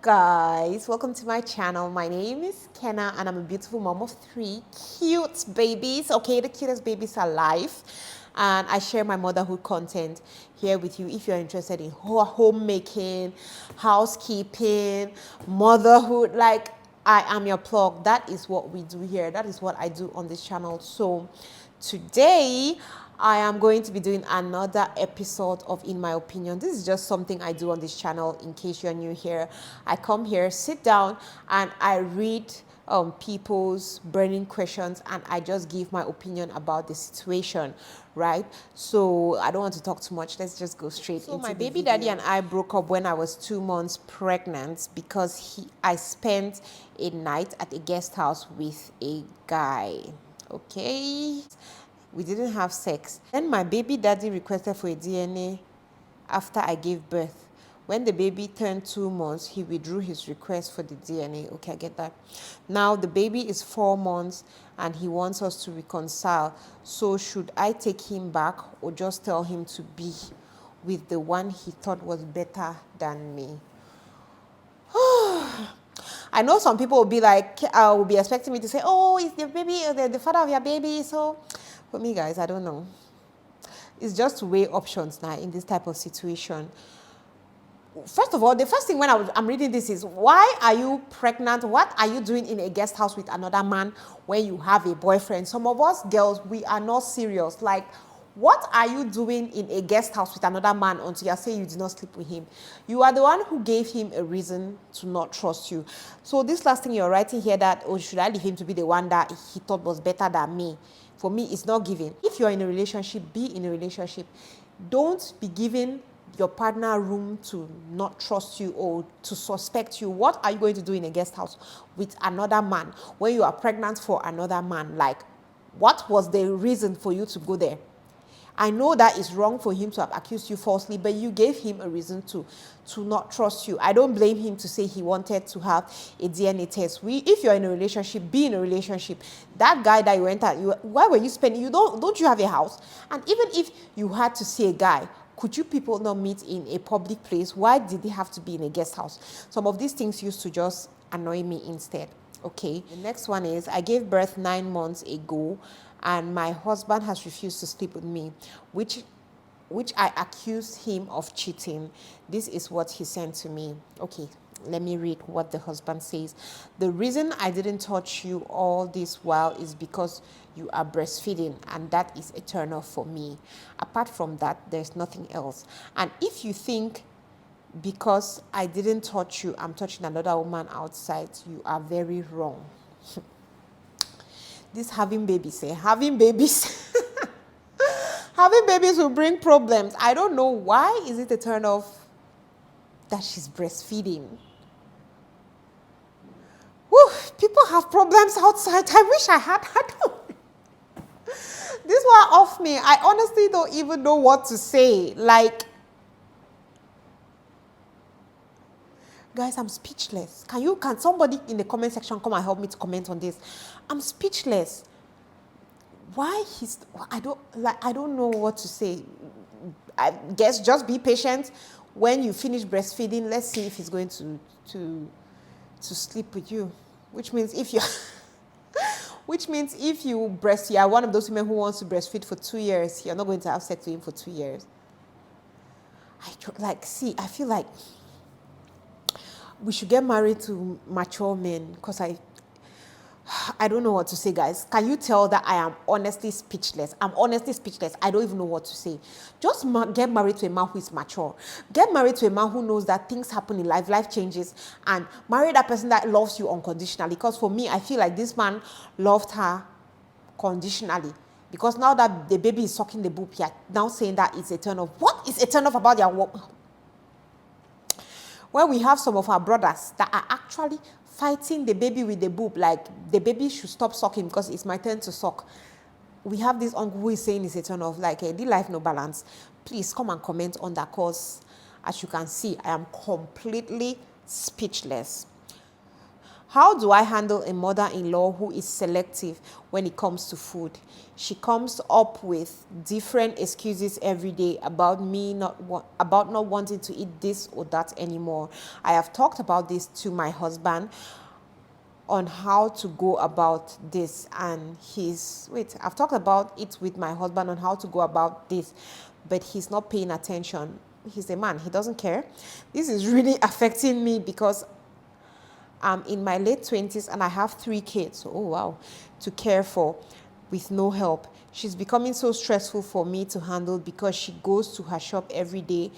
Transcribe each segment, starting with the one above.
Guys, welcome to my channel. My name is Kenna and I'm a beautiful mom of 3 cute babies. Okay, the cutest babies alive, and I share my motherhood content here with you. If you're interested in homemaking, housekeeping, motherhood, like, I am your plug. That is what we do here. That is what I do on this channel. So today I am going to be doing another episode of In My Opinion. This is just something I do on this channel. In case you're new here, I come here, sit down, and I read people's burning questions, and I just give my opinion about the situation, right? So I don't want to talk too much. Let's just go straight into my baby daddy and I broke up when I was 2 months pregnant because I spent a night at a guest house with a guy. Okay, we didn't have sex. Then my baby daddy requested for a DNA after I gave birth. When the baby turned 2 months, he withdrew his request for the DNA. Okay, I get that. Now the baby is 4 months and he wants us to reconcile. So should I take him back or just tell him to be with the one he thought was better than me? I know some people will be like, will be expecting me to say, oh, it's the baby, the father of your baby. So for me, guys, I don't know. It's just to weigh options now in this type of situation. First of all, the first thing when I'm reading this is, why are you pregnant? What are you doing in a guest house with another man when you have a boyfriend? Some of us girls, we are not serious. Like, what are you doing in a guest house with another man until you're saying you did not sleep with him? You are the one who gave him a reason to not trust you. So this last thing you're writing here, that, oh, should I leave him to be the one that he thought was better than me? For me, it's not giving. If you're in a relationship, be in a relationship. Don't be giving your partner room to not trust you or to suspect you. What are you going to do in a guest house with another man when you are pregnant for another man? Like, what was the reason for you to go there? I know that it's wrong for him to have accused you falsely, but you gave him a reason to not trust you. I don't blame him to say he wanted to have a DNA test. If you're in a relationship, be in a relationship. That guy that you went at, why were you spending? Don't you have a house? And even if you had to see a guy, could you people not meet in a public place? Why did they have to be in a guest house? Some of these things used to just annoy me instead. Okay, the next one is, I gave birth 9 months ago and my husband has refused to sleep with me, which I accused him of cheating. This is what he sent to me. Okay, let me read what the husband says. The reason I didn't touch you all this while is because you are breastfeeding, and that is a turn off for me. Apart from that, there's nothing else. And if you think because I didn't touch you, I'm touching another woman outside, you are very wrong. This having babies, having babies having babies will bring problems. I don't know, why is it a turn off that she's breastfeeding? Woo, people have problems outside. I wish I had. This one off me. I honestly don't even know what to say. Like, guys, I'm speechless. Can somebody in the comment section come and help me to comment on this? I'm speechless. Why I don't know what to say. I guess just be patient. When you finish breastfeeding, let's see if he's going to sleep with you. Which means if you you are one of those women who wants to breastfeed for 2 years, you're not going to have sex with him for 2 years. I feel like we should get married to mature men, because I don't know what to say, guys. Can you tell that I am honestly speechless? I'm honestly speechless. I don't even know what to say. Just get married to a man who is mature. Get married to a man who knows that things happen in life, life changes, and marry that person that loves you unconditionally. Because for me, I feel like this man loved her conditionally. Because now that the baby is sucking the boob, you're now saying that it's a turn off. What is a turn off about their work? Where we have some of our brothers that are actually fighting the baby with the boob, like the baby should stop sucking because it's my turn to suck. We have this uncle who is saying it's a turn off, like, the life no balance. Please come and comment on that, because as you can see, I am completely speechless. How do I handle a mother-in-law who is selective when it comes to food? She comes up with different excuses every day about about not wanting to eat this or that anymore. I have talked about this to my husband on how to go about this, and I've talked about it with my husband on how to go about this, but he's not paying attention. He's a man, he doesn't care. This is really affecting me because I'm in my late 20s and I have 3 kids, oh wow, to care for with no help. She's becoming so stressful for me to handle because she goes to her shop every day,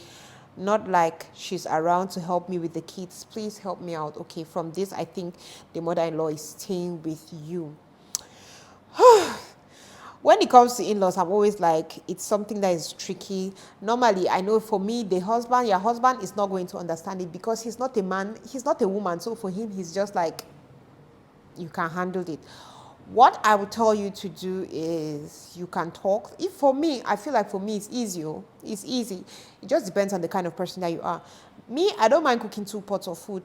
not like she's around to help me with the kids. Please help me out. Okay, from this, I think the mother-in-law is staying with you. When it comes to in-laws, I'm always like, it's something that is tricky. Normally, I know for me, your husband is not going to understand it because he's not a man, he's not a woman. So for him, he's just like, you can handle it. What I would tell you to do is you can talk. I feel like for me, it's easy. It's easy. It just depends on the kind of person that you are. Me, I don't mind cooking 2 pots of food.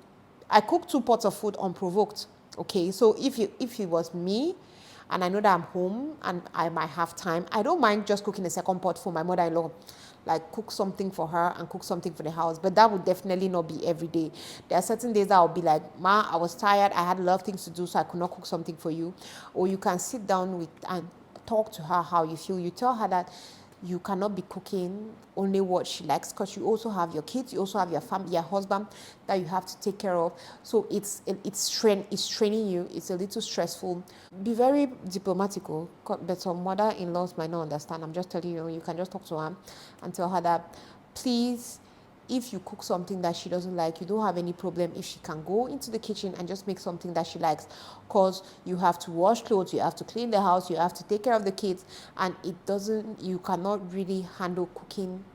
I cook 2 pots of food unprovoked. Okay, so if it was me, and I know that I'm home and I might have time, I don't mind just cooking a second pot for my mother-in-law. Like cook something for her and cook something for the house. But that would definitely not be every day. There are certain days that I'll be like, Ma, I was tired. I had a lot of things to do, so I could not cook something for you. Or you can sit down and talk to her how you feel. You tell her that you cannot be cooking only what she likes because you also have your kids, you also have your family, your husband that you have to take care of. So it's training you. It's a little stressful. Be very diplomatical, but some mother-in-laws might not understand. I'm just telling you, you can just talk to her and tell her that, please, if you cook something that she doesn't like, you don't have any problem if she can go into the kitchen and just make something that she likes, because you have to wash clothes, you have to clean the house, you have to take care of the kids, and you cannot really handle cooking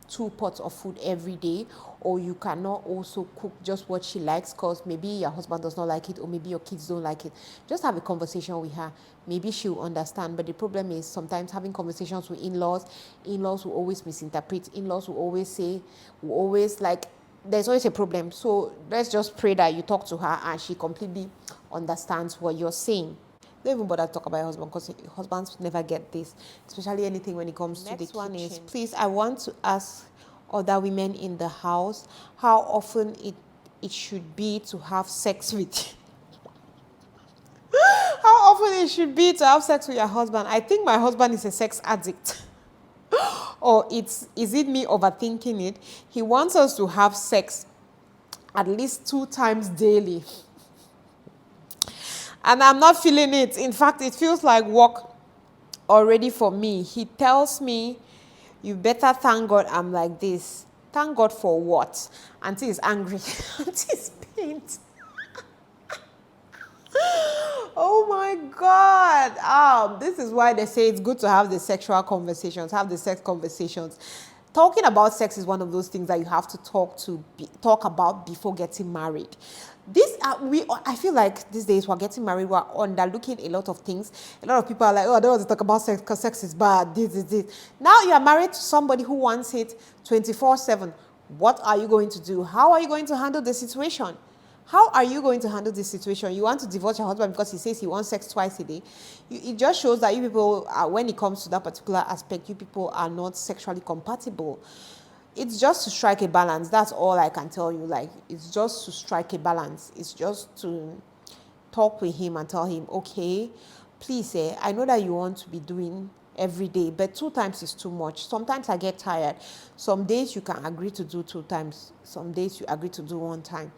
2 pots of food every day, or you cannot also cook just what she likes because maybe your husband does not like it or maybe your kids don't like it. Just have a conversation with her. Maybe she'll understand. But the problem is sometimes having conversations with in-laws will always misinterpret. In-laws will always like, there's always a problem. So let's just pray that you talk to her and she completely understands what you're saying. Don't even bother to talk about your husband because husbands never get this, especially anything when it comes to the kitchen. Next one is, please, I want to ask other women in the house how often it should be to have sex with how often it should be to have sex with your husband. I think my husband is a sex addict. Or is it me overthinking it? He wants us to have sex at least 2 times daily. And I'm not feeling it. In fact, it feels like work already for me. He tells me, you better thank God I'm like this. Thank God for what? Auntie is angry. Auntie is pained. Oh my God. This is why they say it's good to have the sexual conversations, have the sex conversations. Talking about sex is one of those things that you have to talk about before getting married. I feel like these days we're getting married, we're underlooking a lot of things. A lot of people are like, oh, I don't want to talk about sex because sex is bad. This. Now you are married to somebody who wants it 24/7. What are you going to do? How are you going to handle the situation? How are you going to handle this situation? You want to divorce your husband because he says he wants sex twice a day. It just shows that you people, when it comes to that particular aspect, you people are not sexually compatible. It's just to strike a balance. That's all I can tell you. Like, it's just to strike a balance. It's just to talk with him and tell him, okay, please, I know that you want to be doing every day, but 2 times is too much. Sometimes I get tired. Some days you can agree to do 2 times. Some days you agree to do 1 time.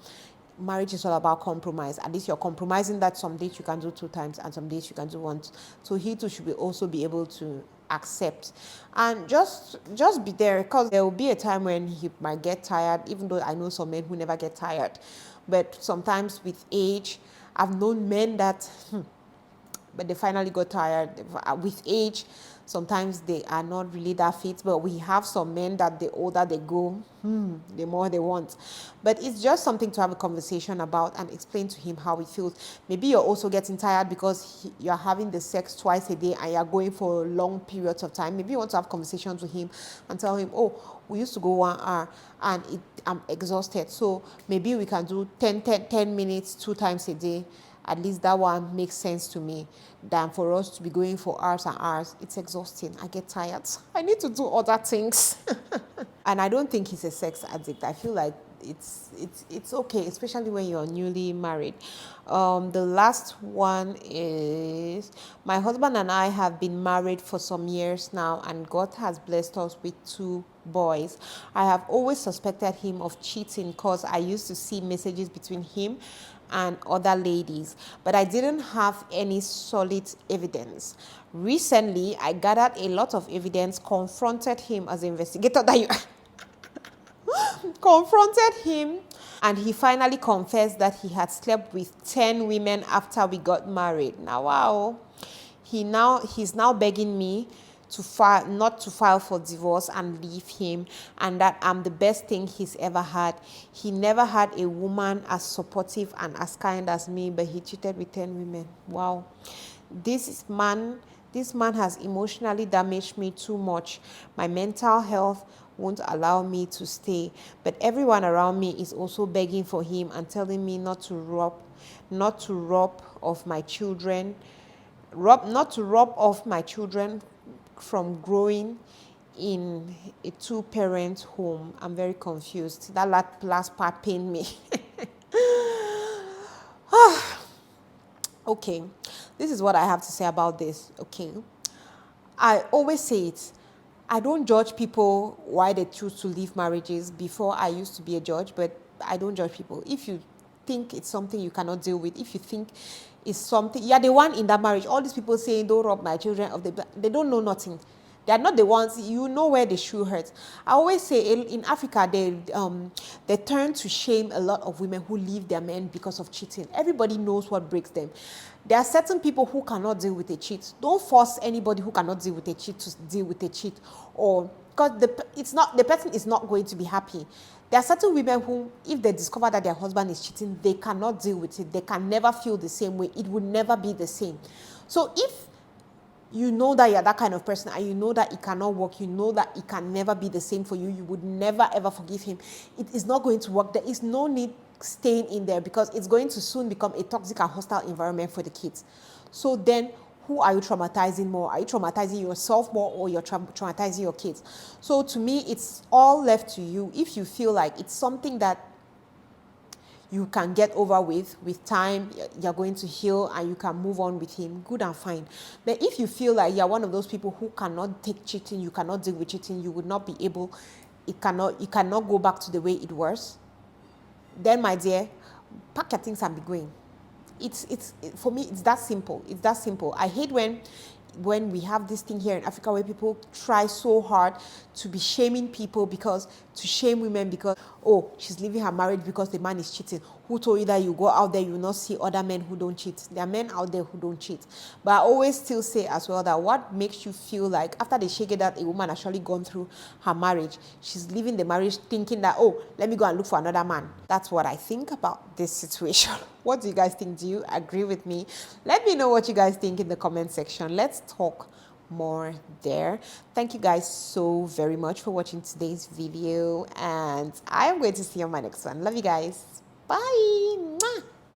Marriage is all about compromise. At least you're compromising that some days you can do 2 times and some days you can do 1. So he too should also be able to accept and just be there, because there will be a time when he might get tired, even though I know some men who never get tired. But sometimes with age, I've known men that but they finally got tired with age. sometimes they are not really that fit, but we have some men that the older they go, the more they want. But it's just something to have a conversation about and explain to him how he feels. Maybe you're also getting tired because you're having the sex twice a day and you're going for long periods of time. Maybe you want to have conversations with him and tell him, oh, we used to go 1 hour and I'm exhausted. So maybe we can do 10 minutes 2 times a day. At least that one makes sense to me than for us to be going for hours and hours. It's exhausting. I get tired. I need to do other things. And I don't think he's a sex addict. I feel like it's okay, especially when you're newly married. The last one is, my husband and I have been married for some years now, and God has blessed us with 2 boys. I have always suspected him of cheating because I used to see messages between him and other ladies, but I didn't have any solid evidence. Recently, I gathered a lot of evidence, confronted him as an investigator that you confronted him, and he finally confessed that he had slept with 10 women after we got married. Now, wow. He's now begging me to file, not to file for divorce and leave him, and that I'm the best thing he's ever had. He never had a woman as supportive and as kind as me, but he cheated with 10 women. Wow. This man has emotionally damaged me too much. My mental health won't allow me to stay. But everyone around me is also begging for him and telling me not to rob off my children, not to rob off my children from growing in a 2-parent home. I'm very confused. That last part pained me. Okay, this is what I have to say about this. Okay, I always say it. I don't judge people why they choose to leave marriages. Before, I used to be a judge, but I don't judge people. If you think it's something you cannot deal with, if you think it's something, you're the one in that marriage. All these people saying, don't rob my children of the, they don't know nothing. They are not the ones, you know where the shoe hurts. I always say in Africa, they turn to shame a lot of women who leave their men because of cheating. Everybody knows what breaks them. There are certain people who cannot deal with a cheat. Don't force anybody who cannot deal with a cheat to deal with a cheat, or because the person is not going to be happy. There are certain women who, if they discover that their husband is cheating, they cannot deal with it. They can never feel the same way. It would never be the same. So if you know that you're that kind of person and you know that it cannot work, you know that it can never be the same for you, you would never ever forgive him, it is not going to work. There is no need staying in there because it's going to soon become a toxic and hostile environment for the kids. So then who are you traumatizing more? Are you traumatizing yourself more, or you're traumatizing your kids? So to me, it's all left to you. If you feel like it's something that you can get over with time, you're going to heal and you can move on with him, good and fine. But if you feel like you're one of those people who cannot take cheating, you cannot deal with cheating, you would not be able, you cannot go back to the way it was, then my dear, pack your things and be going. For me, it's that simple. It's that simple. I hate when we have this thing here in Africa where people try so hard to be shaming people, to shame women because, oh, she's leaving her marriage because the man is cheating. Who told you that you go out there, you will not see other men who don't cheat? There are men out there who don't cheat. But I always still say as well that what makes you feel like after they shake it that a woman has actually gone through her marriage, she's leaving the marriage thinking that, oh, let me go and look for another man. That's what I think about this situation. What do you guys think? Do you agree with me? Let me know what you guys think in the comment section. Let's talk more there. Thank you guys so very much for watching today's video, and I am going to see you on my next one. Love you guys. Bye.